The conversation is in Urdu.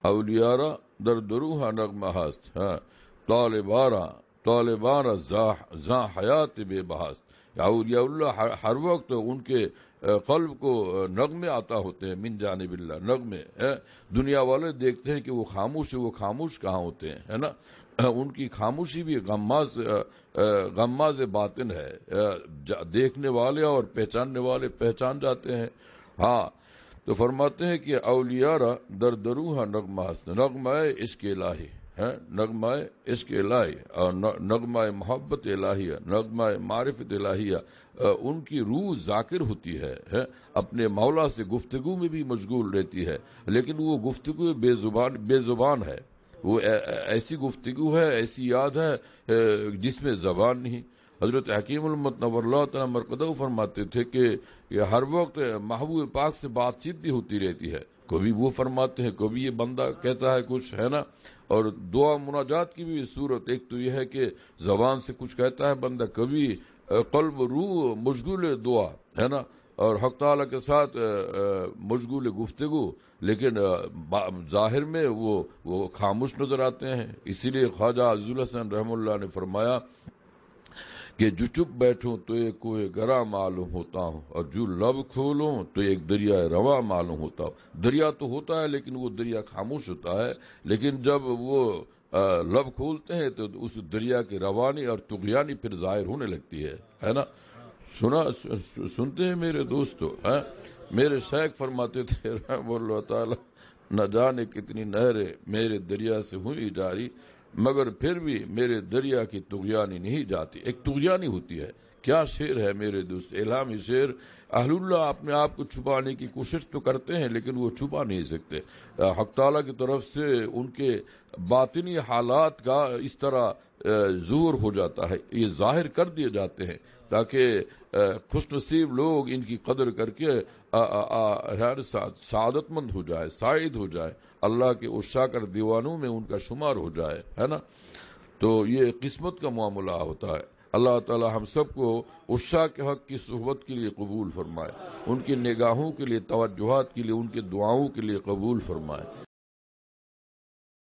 اولیارا در دروها نغمه هست. طالبارا زاں حیات بے بہاست. اولیاء اللہ ہر وقت ان کے قلب کو نغمے آتا ہوتے ہیں من جانب اللہ، نغمے. دنیا والے دیکھتے ہیں کہ وہ خاموش ہے، وہ خاموش کہاں ہوتے ہیں، ہے نا. ان کی خاموشی بھی غماز باطن ہے. دیکھنے والے اور پہچاننے والے پہچان جاتے ہیں. ہاں، تو فرماتے ہیں کہ اولیارا در دروہا نغمہ ہست، نغمہ عشق الہی ہے، نغمہ عشق الہی اور نغمہ محبت الہیہ، نغمہ معرفت الہیہ. ان کی روح ذاکر ہوتی ہے، اپنے مولا سے گفتگو میں بھی مشغول رہتی ہے، لیکن وہ گفتگو بے زبان ہے. وہ ایسی گفتگو ہے، ایسی یاد ہے جس میں زبان نہیں. حضرت حکیم الامت نور اللہ تعالی مرقدہ فرماتے تھے کہ یہ ہر وقت محبوب پاک سے بات چیت بھی ہوتی رہتی ہے. کبھی وہ فرماتے ہیں، کبھی یہ بندہ کہتا ہے کچھ، ہے نا. اور دعا مناجات کی بھی صورت ایک تو یہ ہے کہ زبان سے کچھ کہتا ہے بندہ، کبھی قلب روح مشغول دعا، ہے نا، اور حق تعالیٰ کے ساتھ مشغول گفتگو، لیکن ظاہر میں وہ خاموش نظر آتے ہیں. اسی لیے خواجہ عزیز الحسن رحمہ اللہ نے فرمایا کہ جو چپ بیٹھوں تو ایک کوئے گرا معلوم ہوتا ہوں، اور جو لب کھولوں تو ایک دریا رواں معلوم ہوتا ہوں. دریا تو ہوتا ہے لیکن وہ دریا خاموش ہوتا ہے، لیکن جب وہ لب کھولتے ہیں تو اس دریا کی روانی اور طغیانی پھر ظاہر ہونے لگتی ہے نا. سنتے ہیں میرے دوستو. میرے شیخ فرماتے تھے رحمہ اللہ تعالی، نہ جانے کتنی نہریں میرے دریا سے ہوئی جاری، مگر پھر بھی میرے دریا کی طغیانی نہیں جاتی. ایک طغیانی ہوتی ہے. کیا شعر ہے میرے دوست، الہامی شعر. اہل اللہ اپنے آپ کو چھپانے کی کوشش تو کرتے ہیں لیکن وہ چھپا نہیں سکتے. حق تعالیٰ کی طرف سے ان کے باطنی حالات کا اس طرح ظہور ہو جاتا ہے، یہ ظاہر کر دیے جاتے ہیں تاکہ خوش نصیب لوگ ان کی قدر کر کے سعادت مند ہو جائے، سعید ہو جائے، اللہ کے عشاق دیوانوں میں ان کا شمار ہو جائے، ہے نا. تو یہ قسمت کا معاملہ ہوتا ہے. اللہ تعالی ہم سب کو عشاق کے حق کی صحبت کے لیے قبول فرمائے، ان کی نگاہوں کے لیے، توجہات کے لیے، ان کے دعاؤں کے لیے قبول فرمائے.